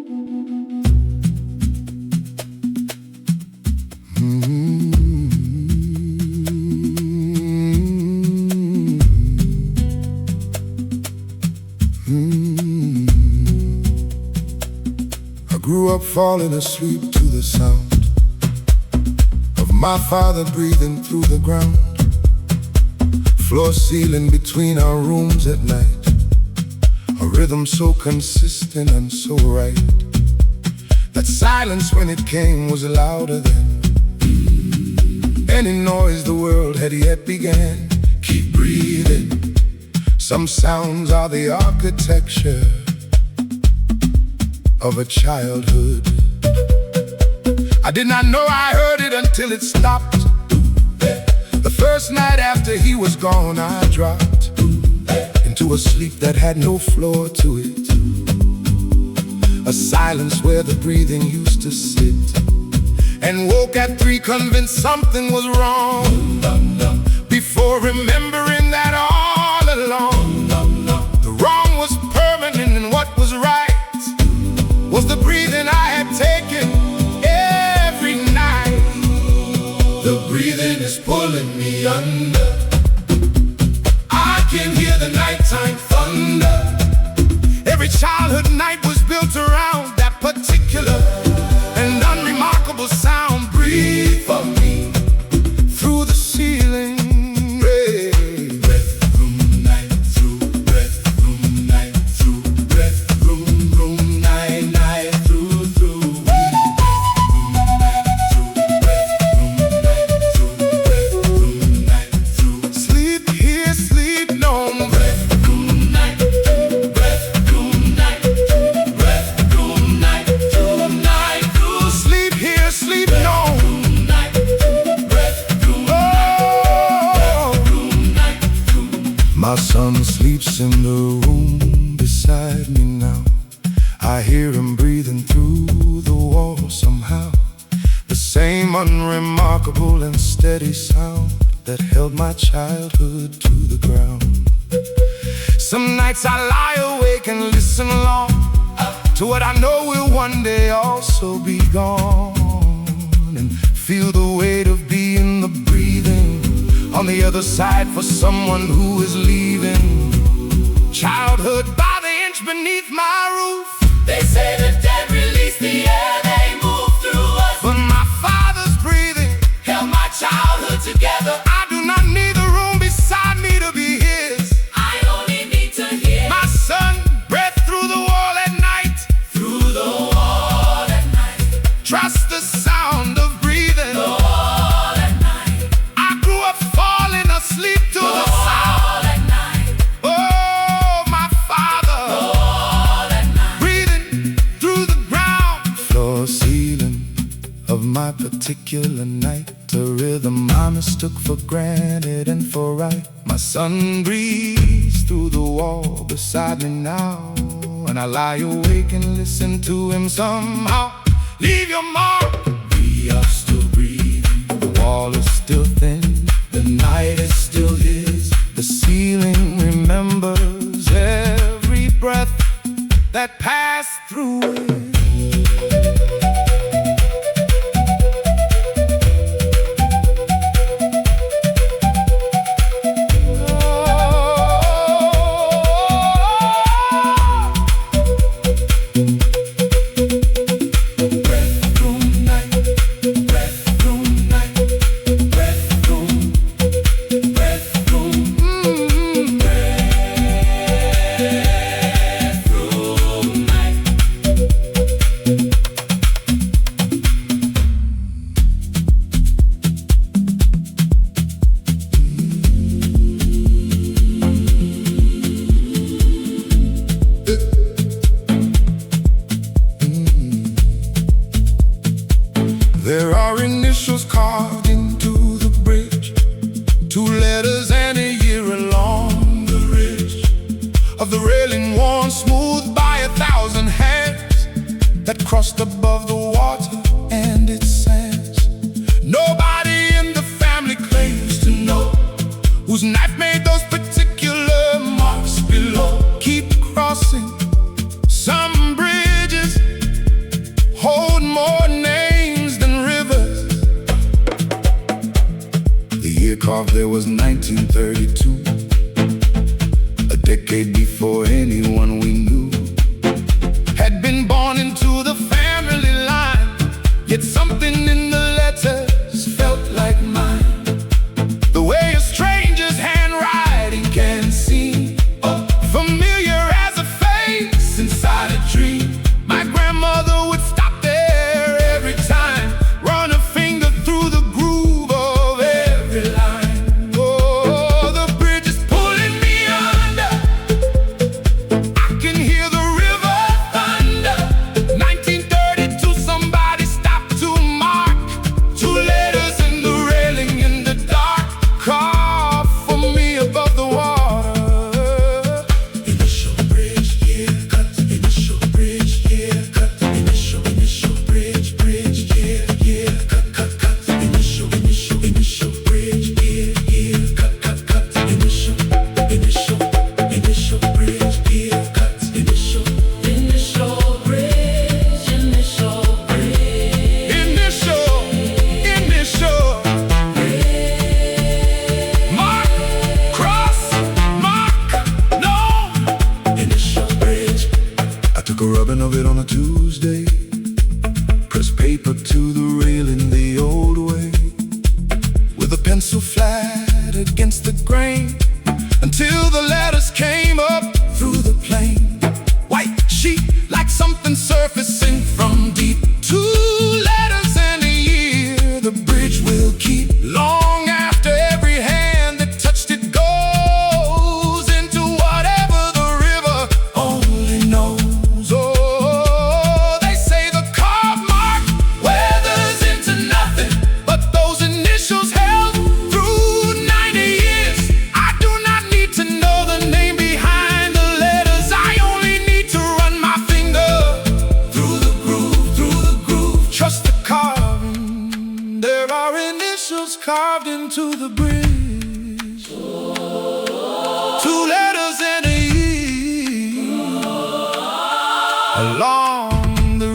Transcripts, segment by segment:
I grew up falling asleep to the sound of my father breathing through the ground. Floor ceiling between our rooms at night, a rhythm so consistent and so right, that silence when it came was louder than any noise the world had yet began. Keep breathing. Some sounds are the architecture of a childhood. I did not know I heard it until it stopped. The first night after he was gone, I dropped into a sleep that had no floor to it, a silence where the breathing used to sit, and woke at 3 convinced something was wrong, before remembering that all along the wrong was permanent and what was right was the breathing I had taken every night. The breathing is pulling me under. I can hear the nighttime thunder. Every childhood night was built around that particular and unremarkable sound. Breathe for me through the ceiling. Breath room night through, breath room night through, breath room night night through through. Breath room night through. Sleep here, sleep no. Breath room night, breath room night, breath room night through night through. Sleep here, sleep no. My son sleeps in the room beside me now. I hear him breathing through the wall somehow. The same unremarkable and steady sound that held my childhood to the ground. Some nights I lie awake and listen long to what I know will one day also be gone, and feel the weight of being the breathing on the other side for someone who is leaving childhood by the inch beneath my roof. They say the dead release the air they move through us, but my father's breathing held my childhood together. I do not need the room beside me to be his. I only need to hear my son breath through the wall at night. Through the wall at night. Trust the sound of breathing. The wall at night. I grew up falling asleep to the sound at night. Oh, my father. The wall at night. Breathing through the ground. Floor ceiling of my particular night, a rhythm I mistook for granted and for right. My son breathes through the wall beside me now, and I lie awake and listen to him somehow. Leave your mark. We are still breathing. The wall is still thin. The night is still his. The ceiling remembers every breath that passed through it. There are initials carved into the bridge, 2 letters and a year along the ridge of the railing, worn smooth by 1,000 hands that crossed above the water and its sands. Nobody in the family claims to know whose knife made those particular marks below. Keep crossing some bridges there was 1932, a decade before anyone we knew had been born into the family line. Yet something in the letters felt like mine. The way a stranger's handwriting can seem familiar as a face inside a dream. My grandmother would stop there every time, run a finger through the groove of every line. Oh, the bridge is pulling me under. I can hear the river thunder. 1932, somebody stopped to mark 2 letters in the railing in the dark. Carved for me above the water. Initial bridge, yeah, cut. Initial bridge, yeah, cut. Initial bridge, yeah, yeah, cut. Initial bridge, yeah, yeah, cut. Initial bridge, yeah, cut. Initial bridge, initial mark, cross, mark, no. Initial bridge. I took a rubbing of it on a Tuesday, pressed paper to the railing the old way, with a pencil flat against the grain, until the letters came up through the plane. White sheet like something surfacing from deep. 2 letters and a year the bridge will keep. Long after every hand that touched it goes into whatever the river only knows. Oh, they say the carved mark weathers into nothing, but those initials held through 90 years. I do not need to know the name behind the letters. I only need to run my finger through the groove. Trust the carving. There are initials carved into the bridge. 2 letters and a year along the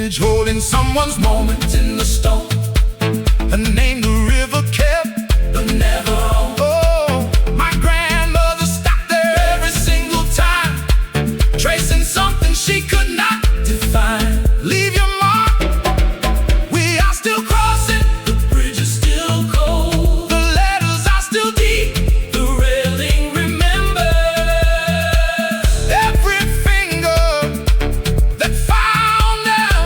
ridge, holding someone's moment in the stone. A name the river kept, but never owned. Oh, my grandmother stopped there every single time, tracing something she could not define. Leave your mark, we are still crossing. The bridge is still cold, the letters are still deep. The railing remembers every finger that found them.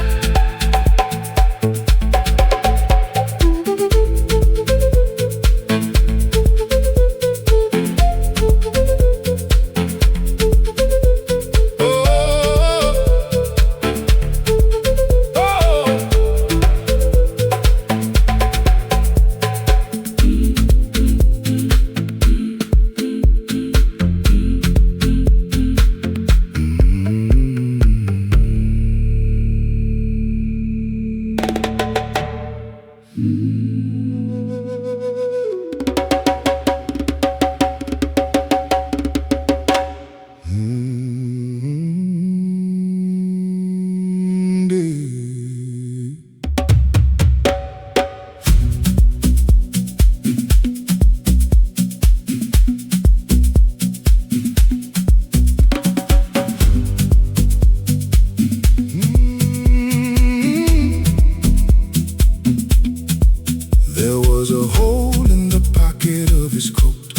There was a hole in the pocket of his coat,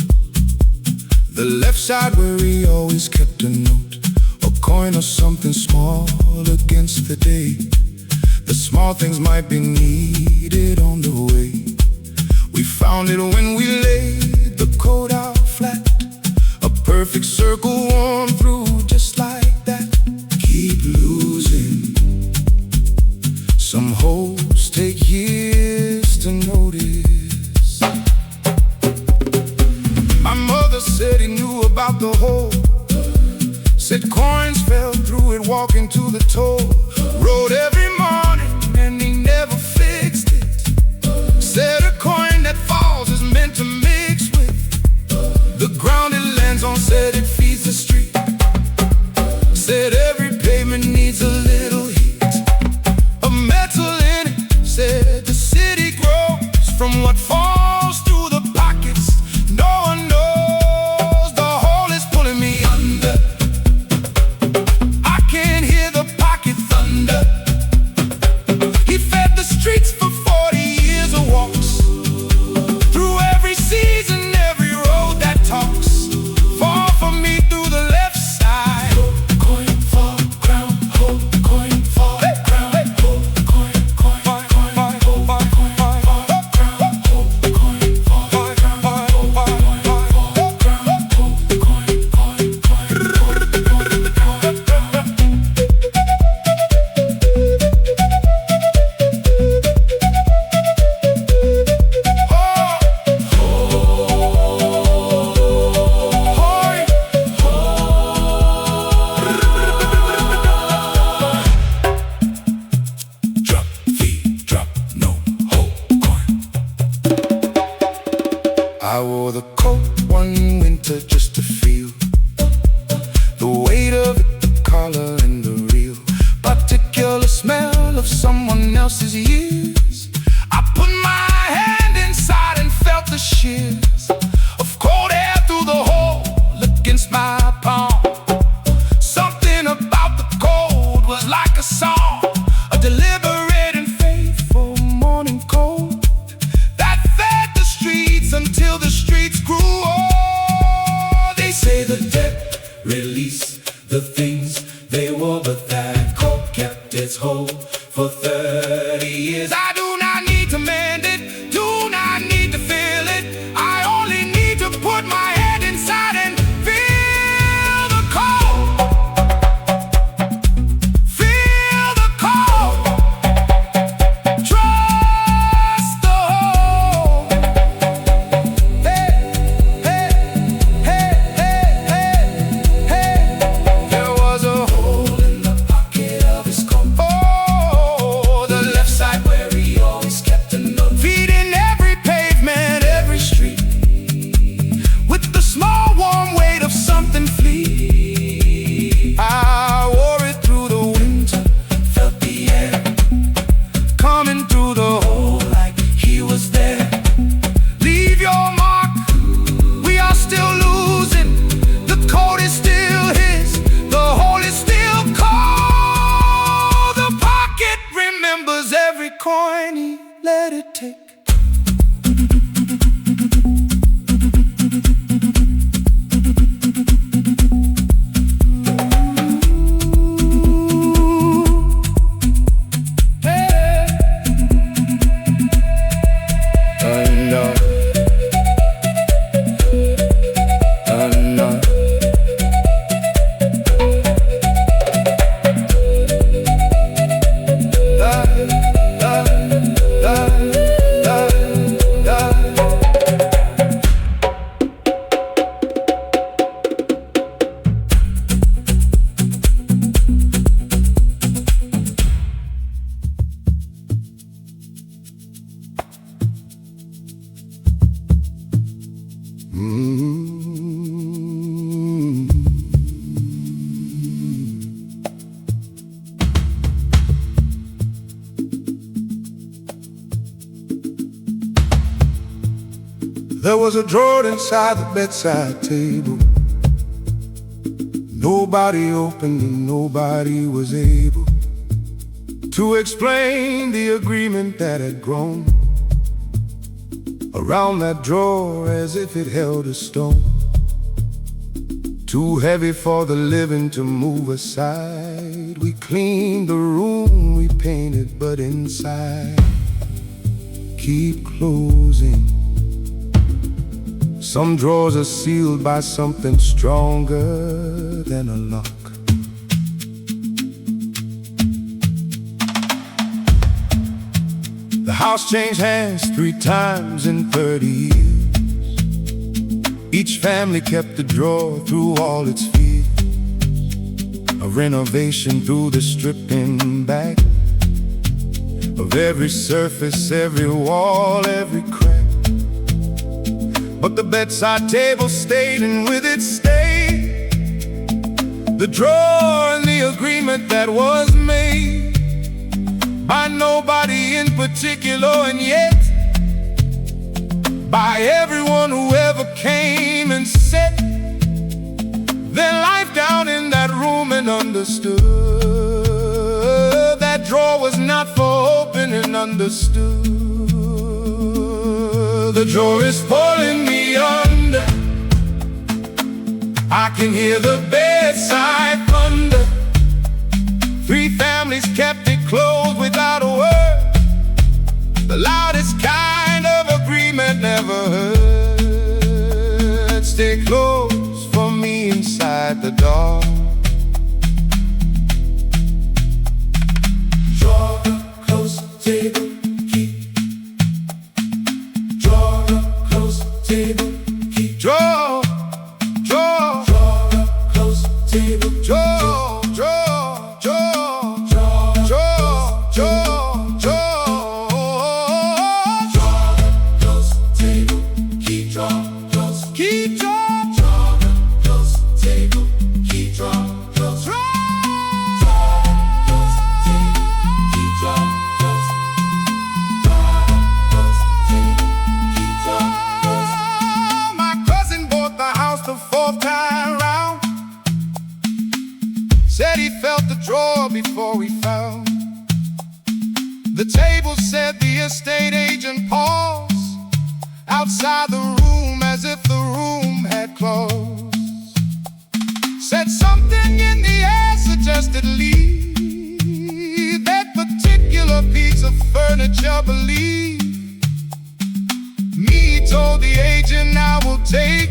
the left side where he always kept a note, a coin or something small against the day. The small things might be needed on the way. We found it when we laid the coat out flat, a perfect circle worn through just like that. Keep losing. Some holes take years to notice. My mother said he knew about the hole, said coins fell through it walking to the toll. Rode every morning and he never fixed it. Said a coin that falls is meant to mix with the ground it lands on, said it feeds the street. Said every pavement needs a little heat, a metal in it. Said the city grows from what falls. they wore, but that coat kept its hold for 30 years. I do not need to mend it, do not need to fill it. I only need to put my head inside and feel the cold. Feel the cold. Trust the hope. Hey, hey, hey, hey, hey, hey. There was a hole in the pocket of his coat. Oh, the left side where he always kept a note. Feet in every pavement, every street, with the small warm weight of something fleet. I wore it through the winter, felt the air coming through the hole like he was there. Leave your mark, we are still losing. The coat is still his, the hole is still cold. The pocket remembers every coin he let it take. There was a drawer inside the bedside table. Nobody opened and nobody was able to explain the agreement that had grown around that drawer as if it held a stone. Too heavy for the living to move aside. We cleaned the room, we painted, but inside keep closing. Some drawers are sealed by something stronger than a lock. The house changed hands 3 times in 30 years. Each family kept the drawer through all its fears. A renovation through the stripping back of every surface, every wall, every crack. But the bedside table stayed, and with it stayed the drawer and the agreement that was made by nobody in particular, and yet by everyone who ever came and set their life down in that room and understood that drawer was not for opening. Understood the drawer is pulling me under. I can hear the bedside thunder. 3 families kept it closed without a word. The loudest kind of agreement never heard. Stay close for me inside the dark. Draw the close table. Table, keep draw, draw, draw the close table, draw, draw, draw, draw, draw, draw, draw, draw the close table, keep draw, close, keep draw, draw the close table, keep draw, close, draw the close table, keep draw, close, draw the close table, keep draw. The 4th time round, said he felt the drawer before we found. The table said the estate agent paused outside the room as if the room had closed. Said something in the air suggested leave that particular piece of furniture, believe me. Told the agent I will take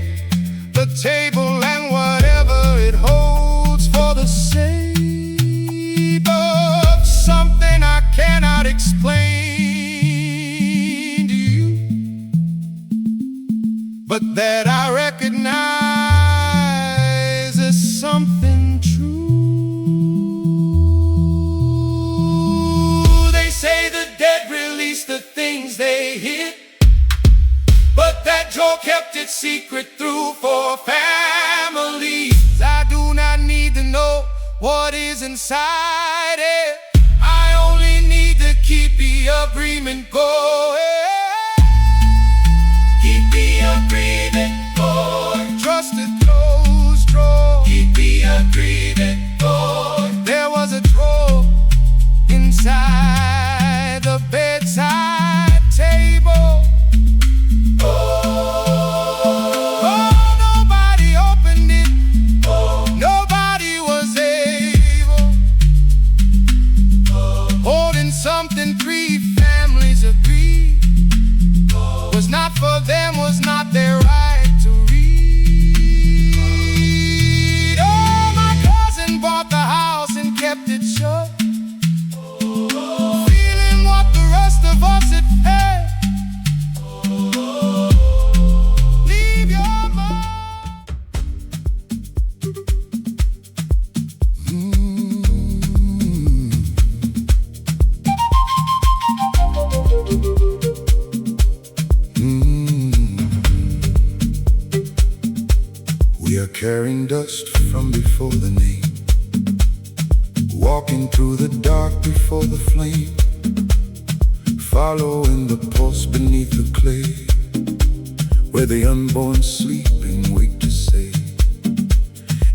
the table and whatever it holds for the sake of something I cannot explain to you, but that I recognize as something true. They say the dead release the things they hid, but that drawer kept its secret through for families. I do not need to know what is inside it. I only need to keep the agreement going. Keep the agreement going. Trust a closed drawer. Keep the agreement going. There was a drawer inside the bedside table. Nobody opened it. Nobody was able. Holding something 3 families agreed was not for them, was not their right to read. Oh, my cousin bought the house and kept it shut, feeling what the rest of us had had. We are carrying dust from before the name, walking through the dark before the flame, following the pulse beneath the clay, where the unborn sleep and wake to say.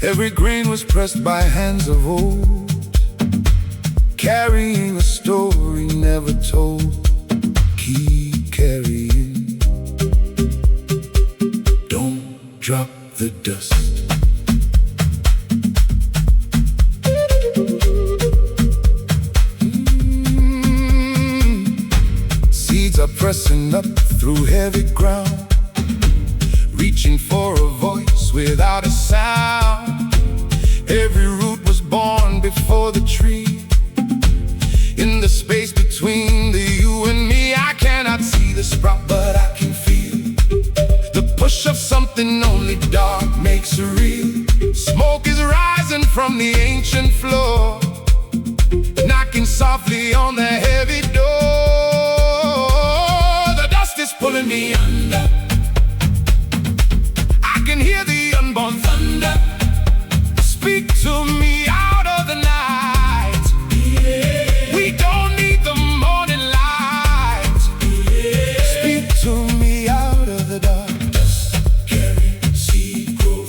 Every grain was pressed by hands of old, carrying a story never told. Keep carrying, don't drop the dust. Seeds are pressing up through heavy ground, reaching for a voice without a sound. Every root was born before the tree. In the space between the you and me, I cannot see the sprout, but I can feel the push of something only dark makes real. Smoke is rising from the ancient floor, knocking softly on the heavy door. The dust is pulling me under. I can hear the unborn thunder. Speak to me out of the night. We don't need the morning light. Speak to me out of the dark. Dust carry seed grow.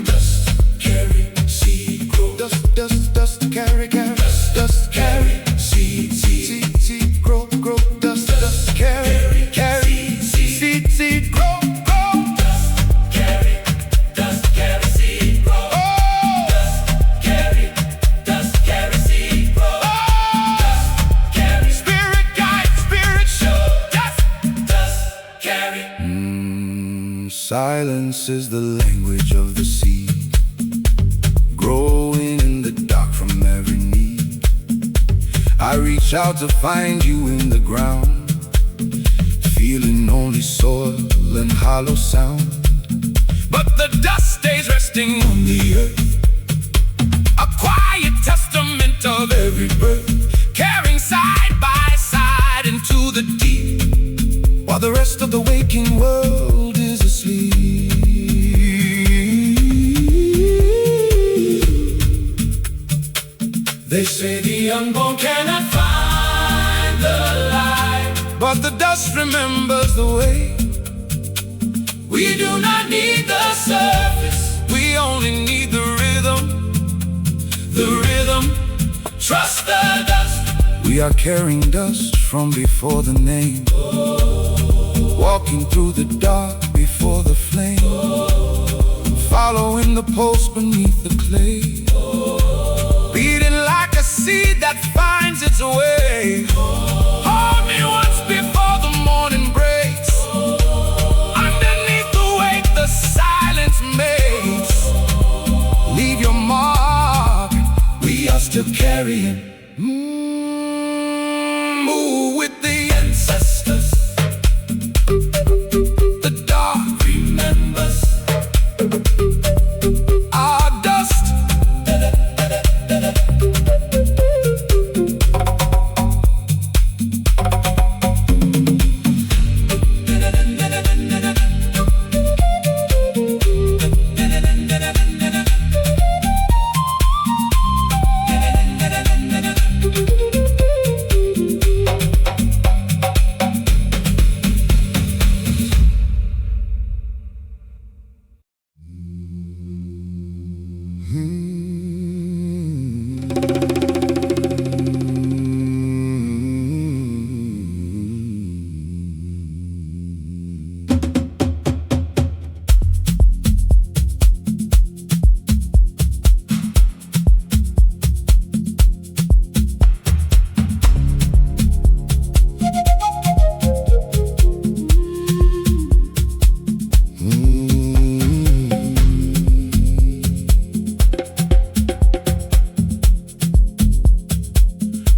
Dust carry seed grow. Dust carry dust carry seed grow dust carry seed grow. Silence is the language of the seed, growing in the dark from every need. I reach out to find you in the ground, feeling only soil and hollow sound. But the dust stays resting on the earth, a quiet testament of every birth, carrying side by side into the deep, while the rest of the waking world is asleep. They say the unborn cannot find the light, but the dust remembers the way. We do not need the surface, we only need the rhythm. The rhythm, trust the dust. We are carrying dust from before the name, walking through the dark before the flame, following the pulse beneath the clay, beating like a seed that finds its way. Hold me once before the morning breaks, underneath the weight the silence makes. Leave your mark, we are still carrying. Move with the ancestors. The dark remembers our dust.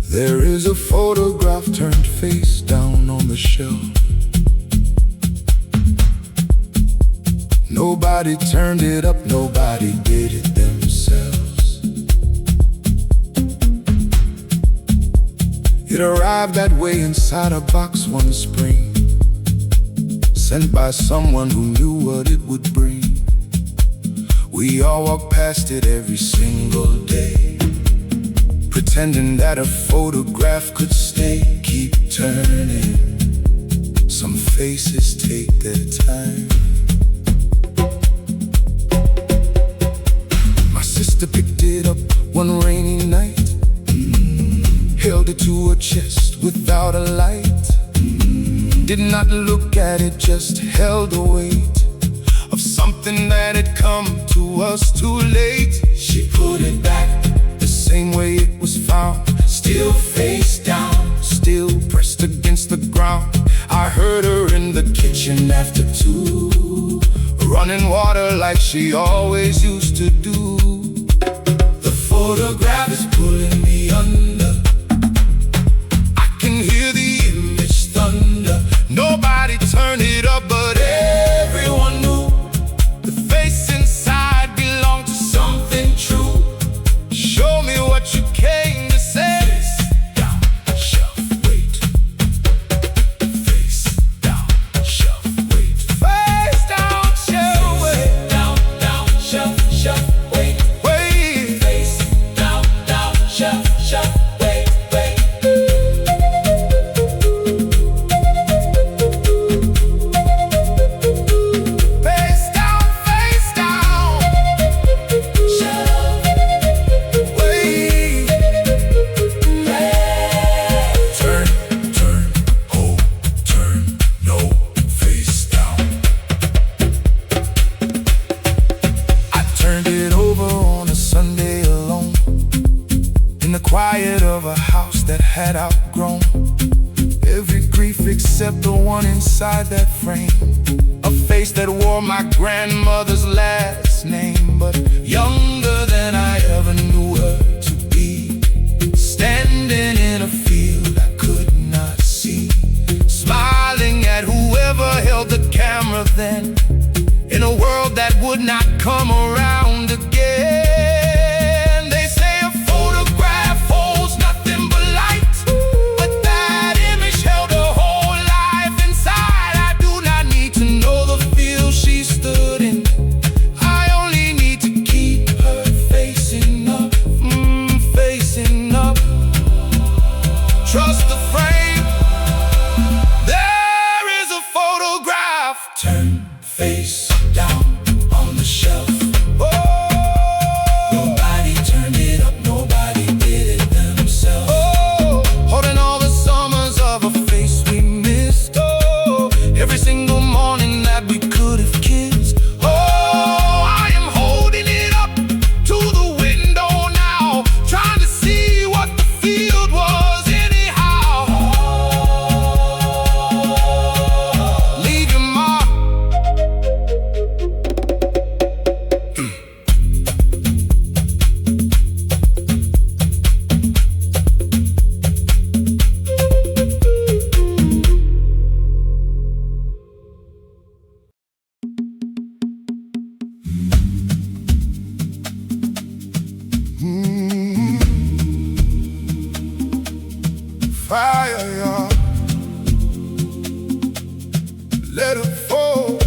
There is a photograph turned face down on the shelf. Nobody turned it up, nobody did it themselves. It arrived that way inside a box one spring, sent by someone who knew what it would bring. We all walk past it every single day, pretending that a photograph could stay. Keep turning, some faces take their time. My sister picked it up one rainy night, held it to her chest without a light. Did not look at it, just held the weight of something that had come to us too late. She put it back the same way it was found, still face down, still pressed against the ground. I heard her in the kitchen after 2, running water like she always used to do. The photograph is pulling me under, I can hear the image thunder. Nobody turned it up, but everyone knew the face inside belonged to something true. Show me what you came to say. Face down, shelf, wait. Face down, shelf, wait. Face down, shelf, wait. Down, down, shelf, shelf, wait. Wait. Face down, shelf, shelf, wait, wait. Face down, shelf, wait. Turn, turn, hold, turn, no, face down. I turned it over on a Sunday alone, in the quiet of a house that had outgrown every grief except the one inside that frame. A face that wore my grandmother's last name, but younger than I ever knew her to be. Standing in a field I could not see, smiling at whoever held the camera then, in a world that would not come around again. They say a photograph holds nothing but light, but that image held a whole life inside. I do not need to know the field she stood in, I only need to keep her face enough. Mm. Fire, y'all. Let it fall.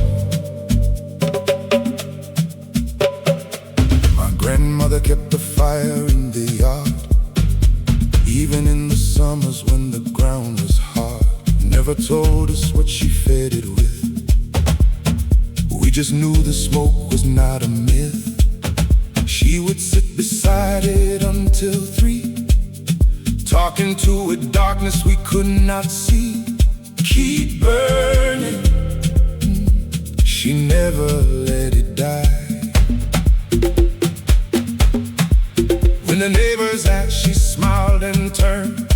My grandmother kept the fire in the yard, even in the summers when the ground was hard. Never told us what she fed it with. We just knew the smoke was not a myth. She would sit beside it until 3, talking to a darkness we could not see. Keep burning. She never let it die. When the neighbors asked, she smiled and turned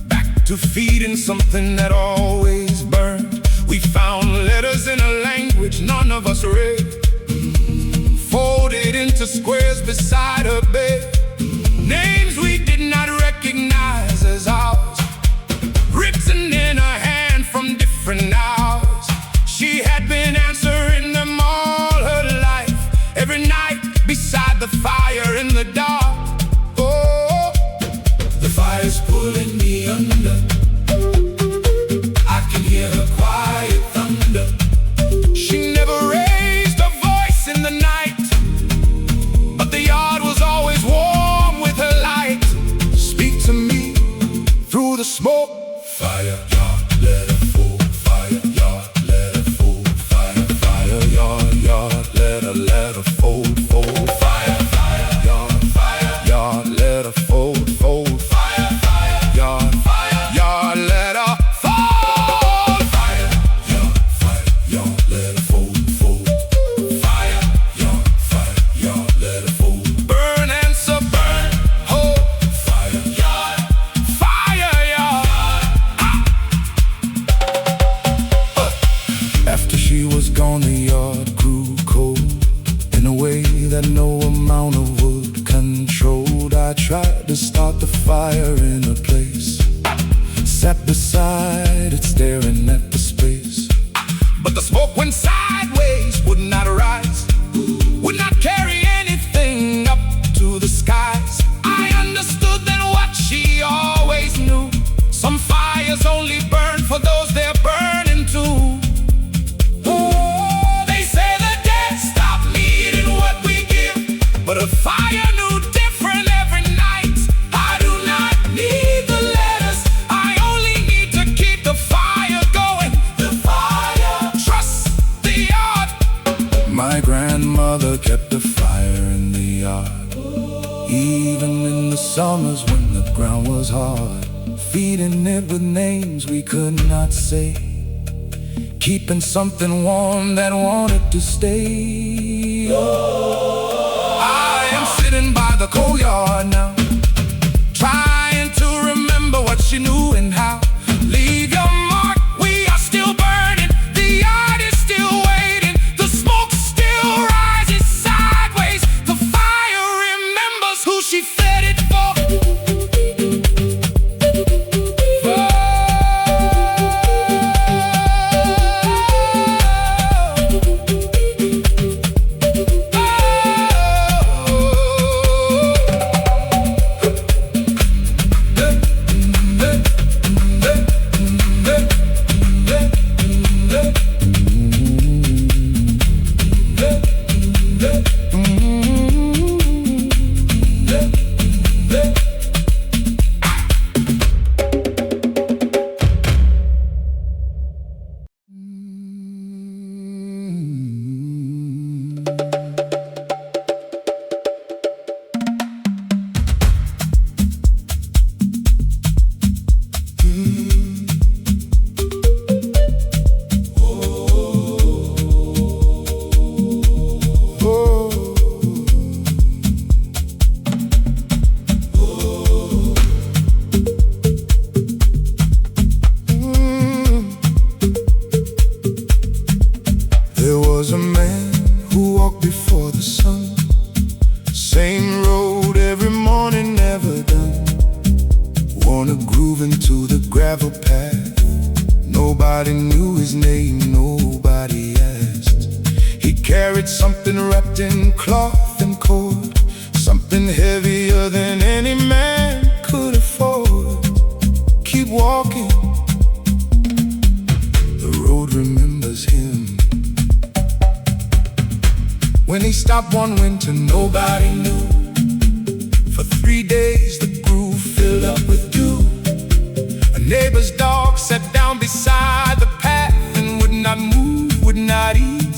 back to feeding something that always burned. We found letters in a language none of us read, folded into squares beside her bed. Names we did not recognize as ours, written in her hand from different hours. She had been answering them all her life, every night beside the fire in the dark. Oh, the fire's pulling me under. I can hear her quiet thunder. She never raised her voice in the night, but the yard was always warm with her light. Speak to me through the smoke. Fire, yard, let her fall. Fire, yard, let her fall. Fire, fire, yard, yard, let her fold, fold. Fire, fire, yard, let her fold, fold. Fire, fire, yard, let her fold. Fire, yard, let her fold, fold. Fire, yard, let her fold. Burn, answer, burn, hold. Fire, yard, After she was gone, the yard grew cold in a way that no amount of wood controlled. I tried to start the fire in a place, sat beside it staring at the space, but the smoke went sideways, would not rise, would not carry anything up to the skies. I understood then what she always knew: some fires only burn for those they're burning to. Oh, they say the dead stop needing what we give, but a fire knew different every night. I do not need the letters, I only need to keep the fire going. The fire, trust the yard. My grandmother kept the fire in the yard, even in the summers when the ground was hard, feeding it with names we could not say, keeping something warm that wanted to stay. Oh, I am sitting by the cold yard now, trying to remember what she knew and how. Leave your mark, we are still burning. The yard is still waiting. The smoke still rises sideways. The fire remembers who she fed it for. gravel path. Nobody knew his name, nobody asked. He carried something wrapped in cloth and cord, something heavy When he stopped one winter, nobody knew. For 3 days the groove filled up with dew. A neighbor's dog sat down beside the path and would not move, would not eat,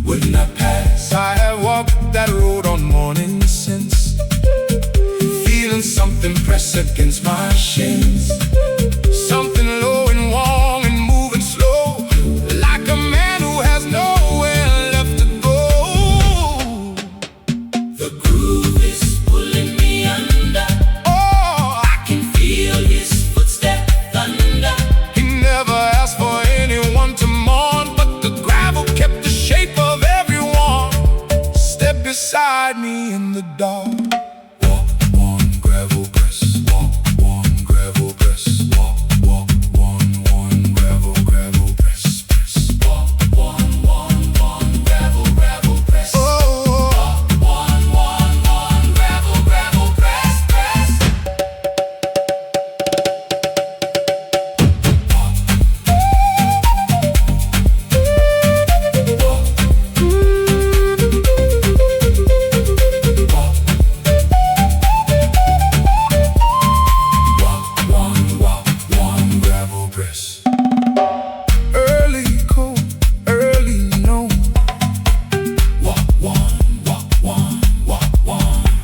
would not pass. I have walked that road on mornings since, feeling something press against my shins. Something low and warm and moving slow, like a man who has nowhere left to go. The groove is pulling me under. Oh, I can feel his footstep thunder. He never asked for anyone to mourn, but the gravel kept the shape of everyone. Step beside me in the dark.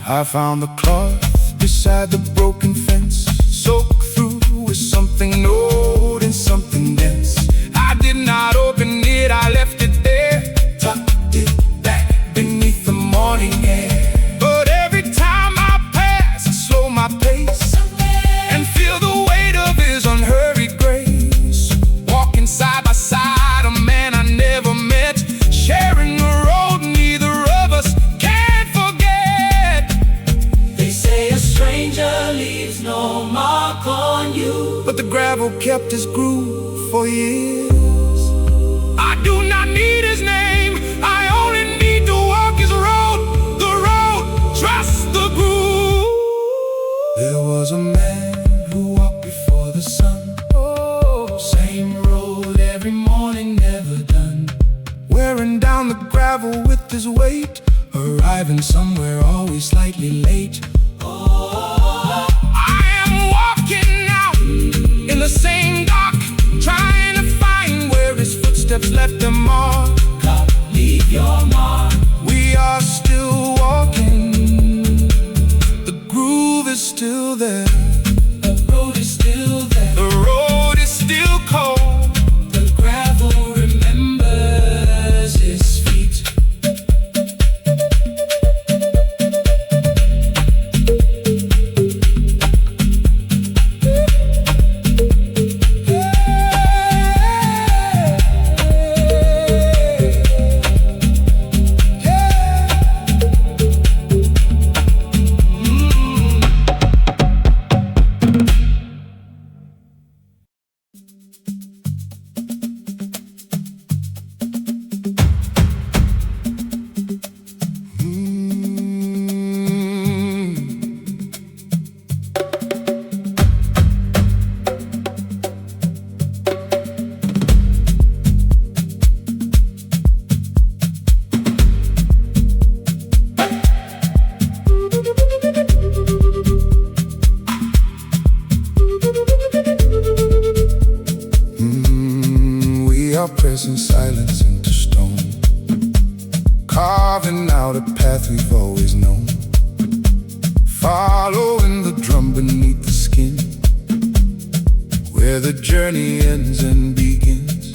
I found the cloth beside the broken fence, soaked through with something old and something dense. I did not open it, I left it there, tucked it back beneath the morning air. But every time I pass, I slow my pace and feel the weight of his unhurried grace. Walking side by side, a man I never met, sharing the road neither of us can forget. They say a stranger leaves no mark on you, but the gravel kept his groove for years. I do not need his name, I only need to walk his road. The road, trust the groove. There was a man who walked before the sun. Oh, same road every morning, never done. Wearing down the gravel with his weight, arriving somewhere always slightly late. Oh, I am walking out in the same dark, trying to find where his footsteps left a mark. God, leave your mark. We are still walking. The groove is still there. The road is still there. The road is still cold. The gravel remembers his feet. Pressing silence into stone, carving out a path we've always known, following the drum beneath the skin, where the journey ends and begins.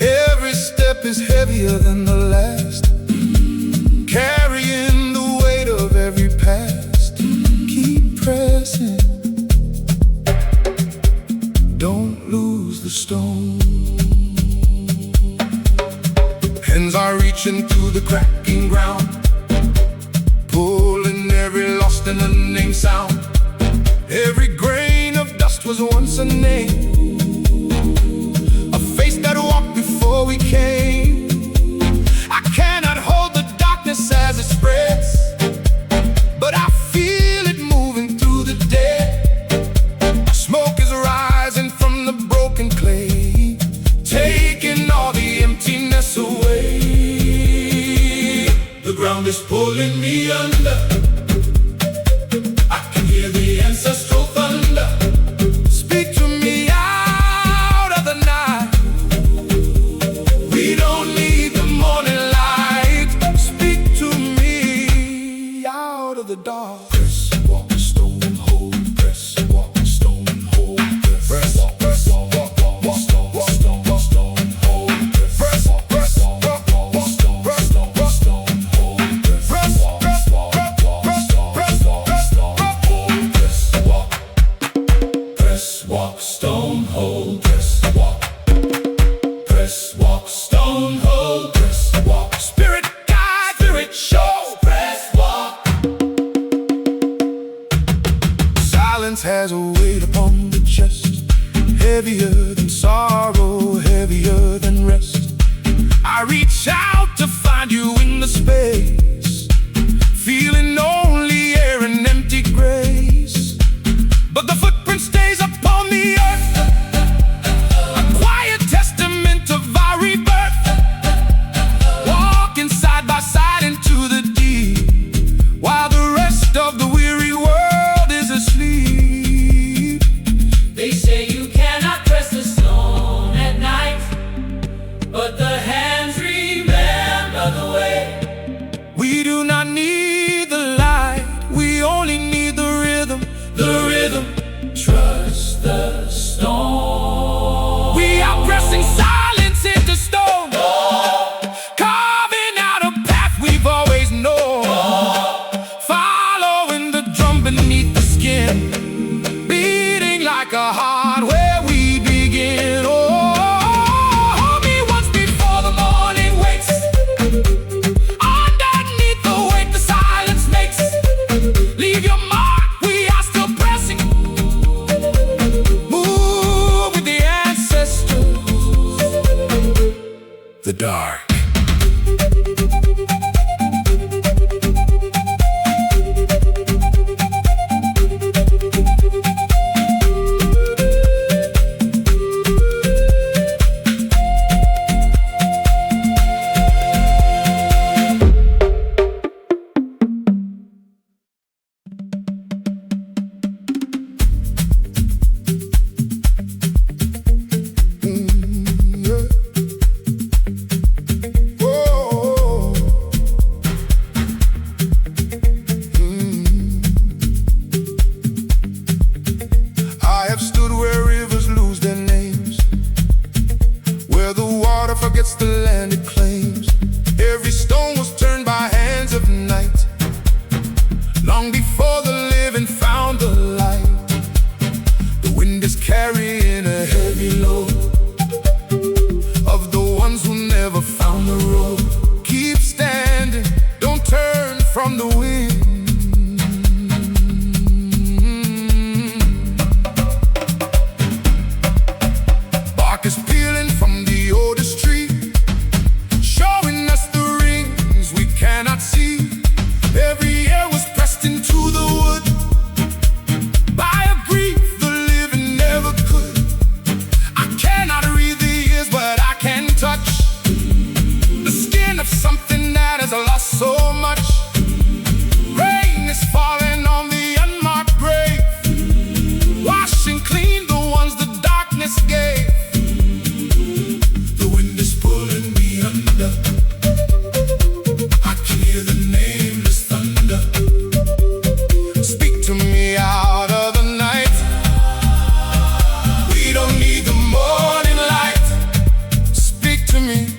Every step is heavier than the last, carrying the weight of every past. Keep pressing, don't lose the stone. Hands are reaching through the cracking ground, pulling every lost and unnamed sound. Every grain of dust was once a name, a face that walked before we came. I cannot hold the darkness as it spreads, but I feel it moving through the dead. Smoke is rising from the broken clay, taking all the emptiness away. silence has a weight upon the chest, heavier than sorrow, heavier than rest. I reach out to find you in the space, feeling only air and empty grace. But the footprint stays upon the earth, a quiet testament of our rebirth, walking side by side into the deep, while the rest of the weary world is asleep. They say you cannot press the stone at night, but the hands remember the way. We do not need the light, we only need the rhythm. The rhythm, trust the stone. We are pressing silence into stone, carving out a path we've always known, following the drum beneath the skin, beating like a heart where we begin. Oh, hold me once before the morning wakes, underneath the weight the silence makes. Leave your mark, we are still pressing. Move with the ancestors. The dark. I have stood where rivers lose their names, where the water forgets the land it claims. Every stone was turned by hands of night, long before the living found the light. The wind is carrying a heavy load of the ones who never found the road. Keep standing, don't turn from the wind. Is peeling from the oldest tree, showing us the rings we cannot see. Every air was pressed into the wood by a grief the living never could. I cannot read the years, but I can touch the skin of something that has lost so much. Rain is falling on the unmarked grave, washing clean the ones the darkness gave. I can hear the nameless thunder. Speak to me out of the night. We don't need the morning light. Speak to me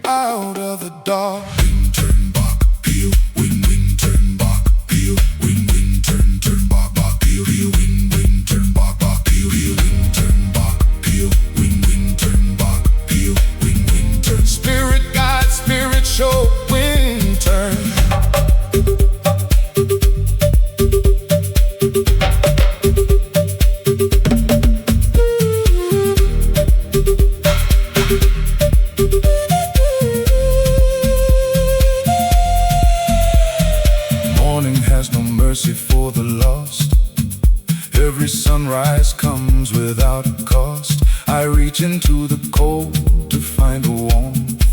out of the dark. Wind turn back, peel. Wind turn back, peel. Wind turn back, peel. Wind turn back, peel. Wind turn back, peel. Wind turn back, peel. Wind turn. Spirit guide, spirit show. Wind turn. Morning has no mercy for the lost. Every sunrise comes without a cost. I reach into the cold to find the warmth,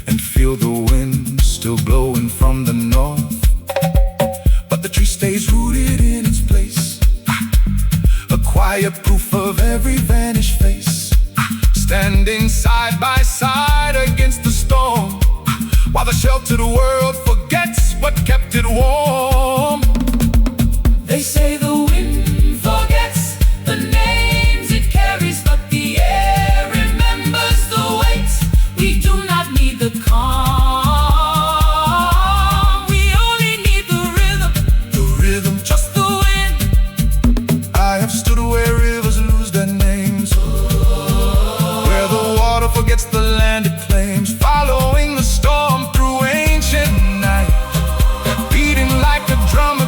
and feel the wind still blowing from the north. But the tree stays rooted in its place, a quiet proof of every vanished face, standing side by side against the storm, while the sheltered world forgets what kept it warm. They say the wind forgets the names it carries, but the air remembers the weight. We do not need the calm, we only need the rhythm. The rhythm, Trust the wind. I have stood where rivers lose their names, where the water forgets the land it claims, following the storm through ancient night, beating like a drum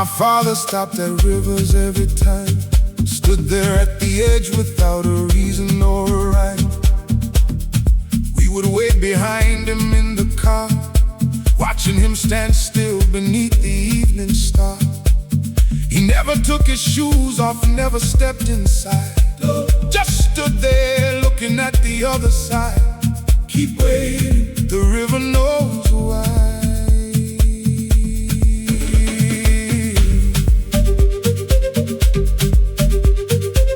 My father stopped at rivers every time, stood there at the edge without a reason or a rhyme. We would wait behind him in the car, watching him stand still beneath the evening star. He never took his shoes off, never stepped inside, just stood there looking at the other side. Keep waiting, the river knows why.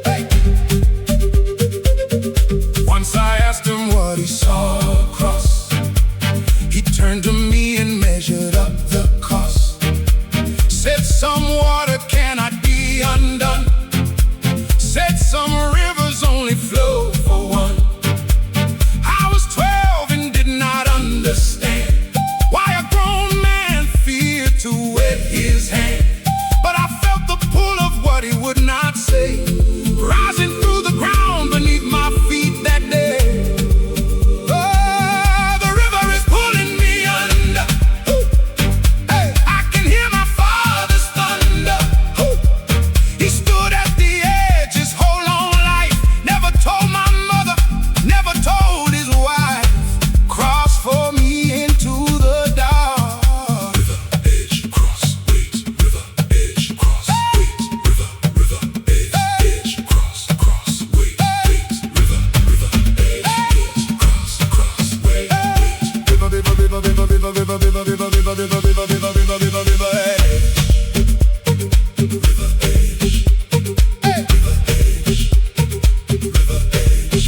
Hey. Once I asked him what he saw across, he turned to me and measured up the cost. Said some water cannot be undone, said some rivers only flow for one. I was 12 and did not understand why a grown man feared to wet his hand. But I felt the pull of what he would not say, rising through the ground beneath my feet that day. Oh, the river is pulling me under. Hey, I can hear my father's thunder. He stood at the edge his whole long life, never told my mother, never told his wife. Cross for me into the dark. River edge, cross, wait, river edge, cross, wait, river edge, cross, wait, river edge, cross, wait,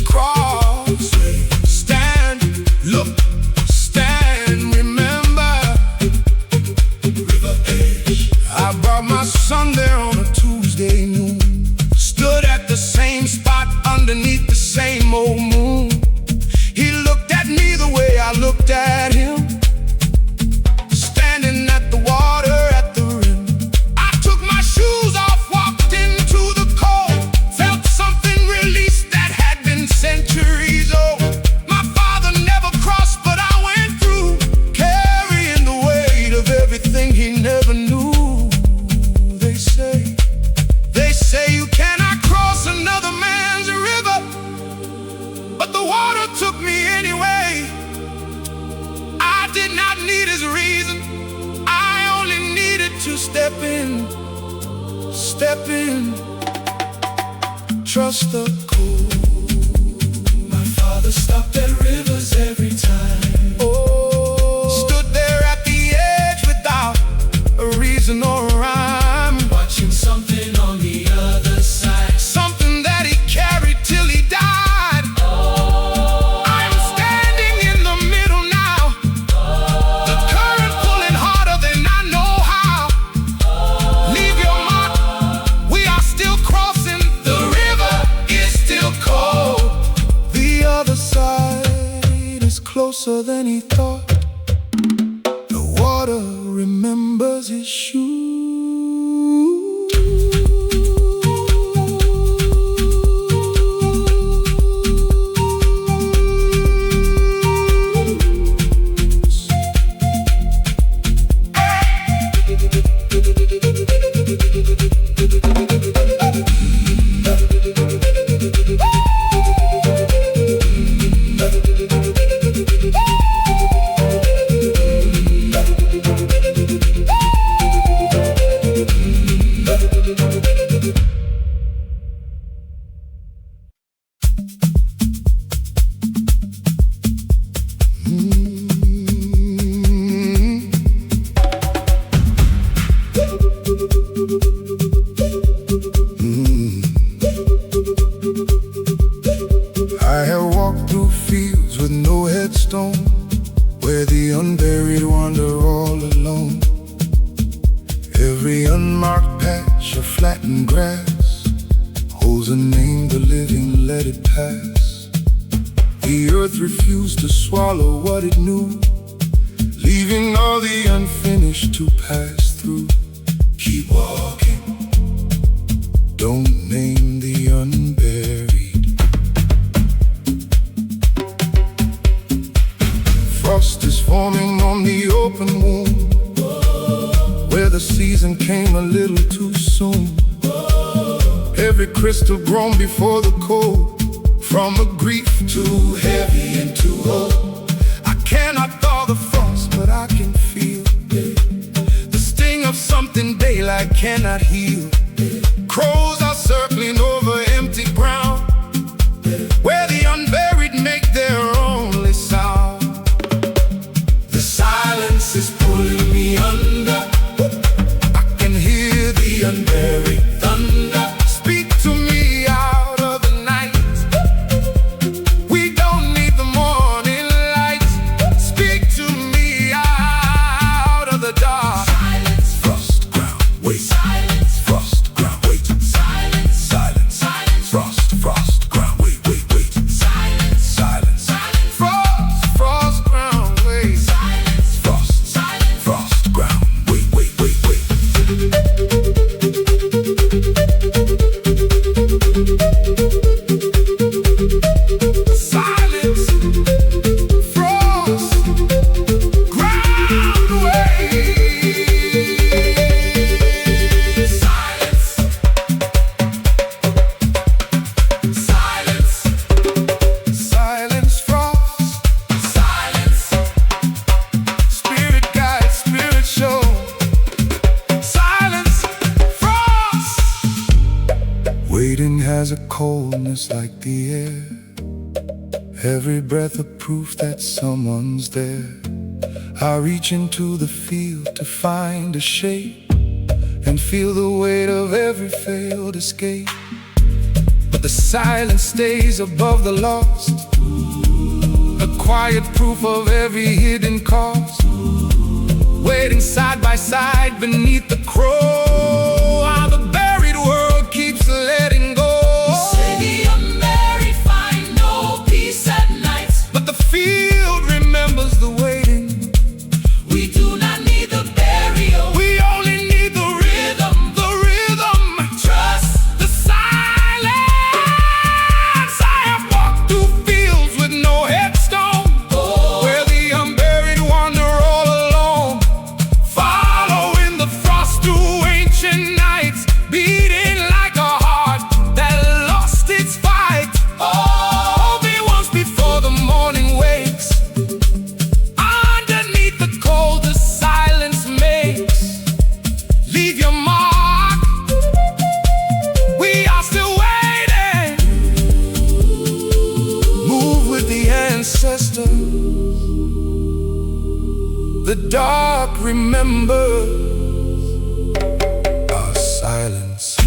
cross, stand, look, stand, remember. I brought my son there on a Tuesday noon, stood at the same spot underneath the same old moon. He looked at me the way I looked at him, standing at the water at the rim. I took my shoes off, walked into the cold, felt something released that had been centuries old. My father never crossed, but I went through, carrying the weight of everything he never knew. They say you cannot cross another man's river, but the water took me anyway. I did not need his reason, I only needed to step in, trust the cold. My father stopped at rivers every time. Oh, stood there at the edge without a reason or a rhyme, watching something on the other side, something that he carried till he died. I'm standing in the middle now, the current pulling harder than I know how. Leave your mark, we are still crossing, the river is still cold. The other side is closer than he thought. The water remembers his shoes. I have walked through fields with no headstone, where the unburied wander all alone. Every unmarked patch of flattened grass holds a name, the living let it pass. The earth refused to swallow what it knew, leaving all the unfinished to pass through. Keep walking, don't name the unburied. Frost is forming on the open wound, where the season and came a little too soon. Every crystal grown before the cold, from a grief too heavy and too old. I cannot thaw the frost, but I can feel the sting of something daylight cannot heal. Crows are circling over empty ground, where the unburied make their only sound. The silence is pulling me under. I can hear the unburied thunder. Speak to me out of the night. We don't need the morning light. Speak to me out of the dark. Silence, Frost, ground, wait. silence, Frost, ground, wait. silence, Silence, silence, frost, ground, wait. silence, Silence, silence, frost, ground, wait. silence, Frost, silence. frost, ground, wait. Silence, frost, ground, wait. Silence, silence, Silence, frost, silence, spirit guide, spirit show. Silence, frost. Waiting has a coldness like the air. Every breath a proof that someone's there. I reach into the field to find a shape and feel the weight of every failed escape. But the silence stays above the lost, a quiet proof of every hidden cost. Waiting side by side beneath the crow, while the buried world keeps letting go. say the unmarried find no peace at night. But the field remembers the waiting. We do not need the burial. We only need the rhythm, the rhythm. Trust The silence. I have walked through fields with no headstone, where the unburied wander all alone, following the frost through ancient nights, beating like a heart that lost its fight. Only once before the morning wakes. Underneath the cold, the silence makes. Leave your mark. We are still waiting. Move with the ancestors. The dark remembers our silence.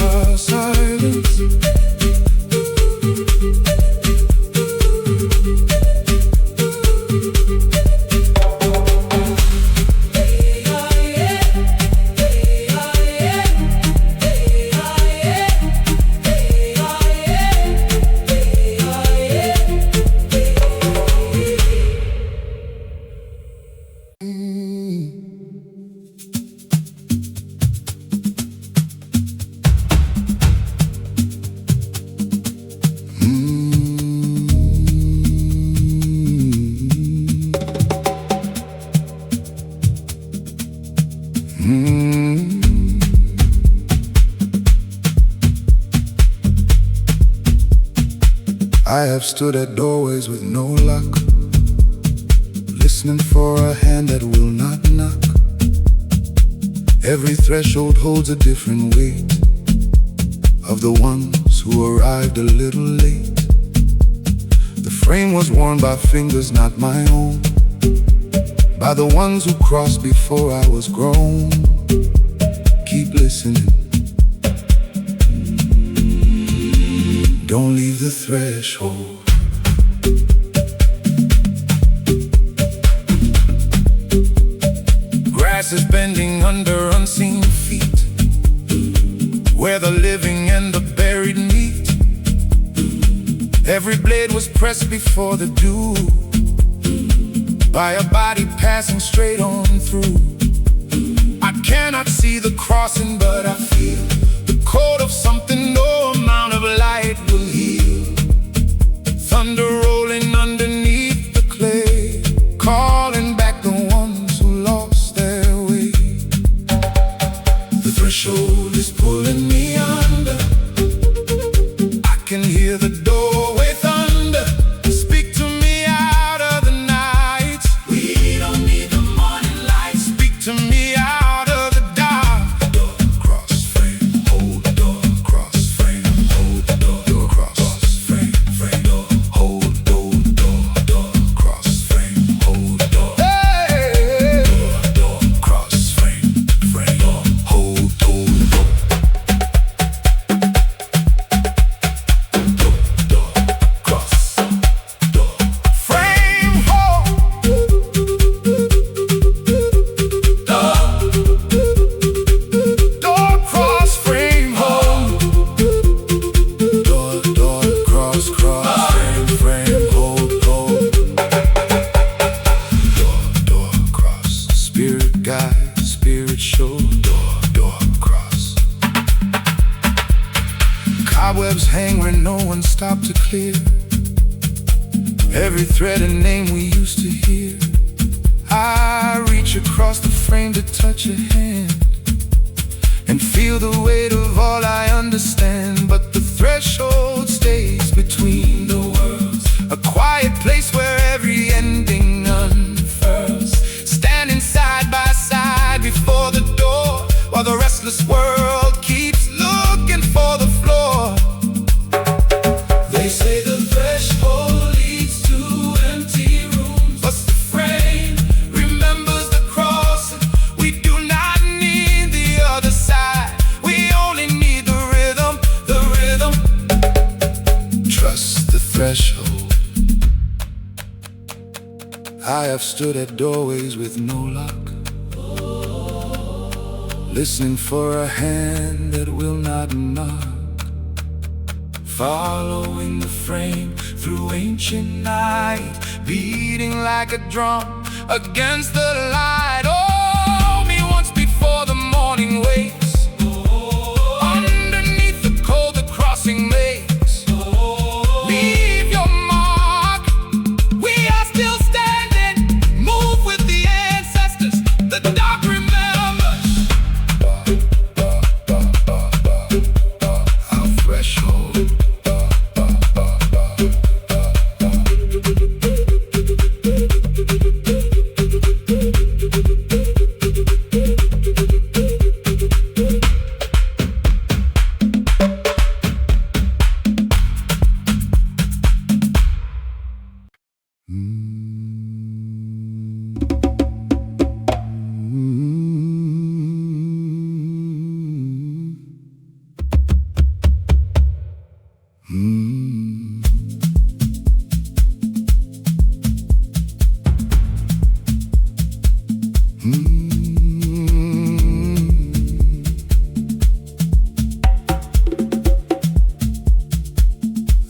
Our silence. I have stood at doorways with no luck, listening for a hand that will not knock. Every threshold holds a different weight of the ones who arrived a little late. The frame was worn by fingers not my own, by the ones who crossed before I was grown. Keep listening. Don't leave the threshold. Grass is bending under unseen feet, where the living and the buried meet. Every blade was pressed before the dew, by a body passing straight on through. I cannot see the crossing, but I feel the cold of something no amount of light will heal. Thunder rolling underneath frame, hold, hold. Door, cross. Spirit guide, spirit show. Door, cross. Cobwebs hang where no one stopped to clear. Every thread and name we used to hear. I reach across the frame to touch a hand and feel the weight of all I understand. But the threshold stays between the worlds, a quiet place where every ending unfurls. Standing side by side before the door, while the restless world keeps looking for the floor. They say the threshold leads to empty rooms, but the frame remembers the cross. We do not need the other side, we only need the rhythm, the rhythm. Trust the threshold. I have stood at doorways with no lock, listening for a hand that will not knock. Following the frame through ancient night, beating like a drum against the light. Oh, me once before the morning wakes, underneath the cold the crossing makes. Leave your mark, we are still standing. Move with the ancestors, the dark remembers. Our threshold.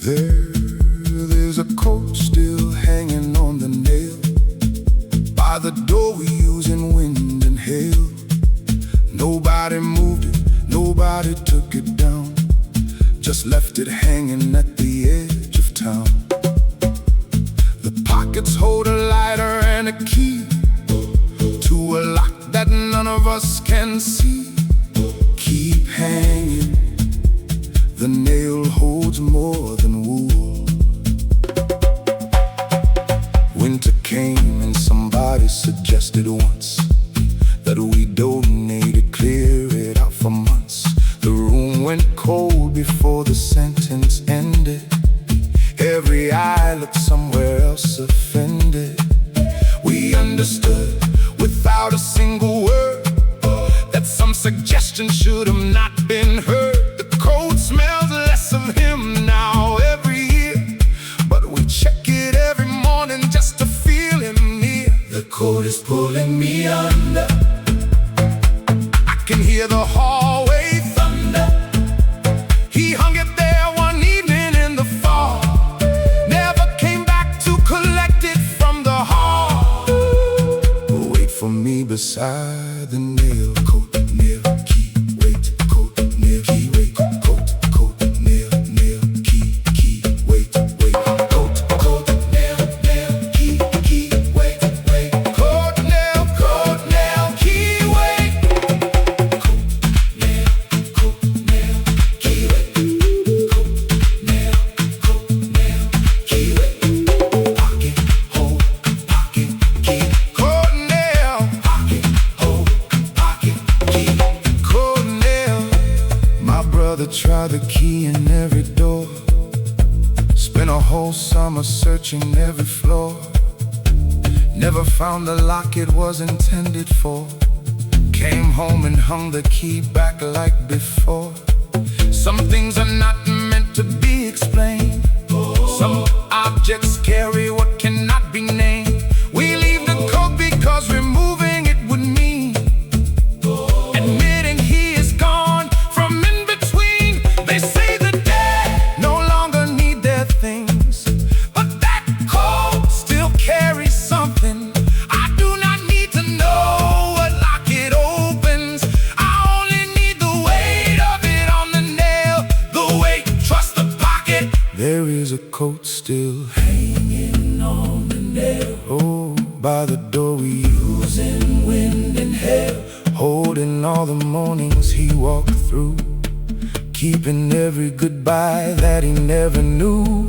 There's a coat still hanging on the nail by the door we use in wind and hail. Nobody moved it, nobody took it down, just left it hanging at the edge of town. The pockets hold a lighter and a key to a lock that none of us can see. Keep hanging, the nail holds more than wool. Winter came and somebody suggested once that we donate it, clear it out for months. The room went cold before the sentence ended. Every eye looked somewhere else offended. We understood without a single word that some suggestion should have not been heard. The code smells less of him now every year, but we check it every morning just to feel him near. The code is pulling me under, I can hear the hallway thunder. He hung it there one evening in the fall, never came back to collect it from the hall. Wait for me beside the nail. Coat, nail, key, wait. Coat, nail, key, wait. Coat, nail, nail, key, wait, wait. Coat, nail, nail, key, wait, wait. Coat, nail, key, wait. Coat, nail, key, wait. Coat, nail, key, wait. Pocket, hold, pocket, key. Coat, nail, pocket, hold, pocket, key. Coat, nail. My brother tried the key in every door, spent a whole summer searching every floor, never found the lock it was intended for. Came home and hung the key back like before. Some things are not meant to be explained. Some objects carry what cannot be named. We leave the code because removing it would mean admitting he is gone from in between. They say the dead no longer need their things. hanging on the nail. Oh, by the door we Losing wind and hail. holding all the mornings he walked through, keeping every goodbye that he never knew.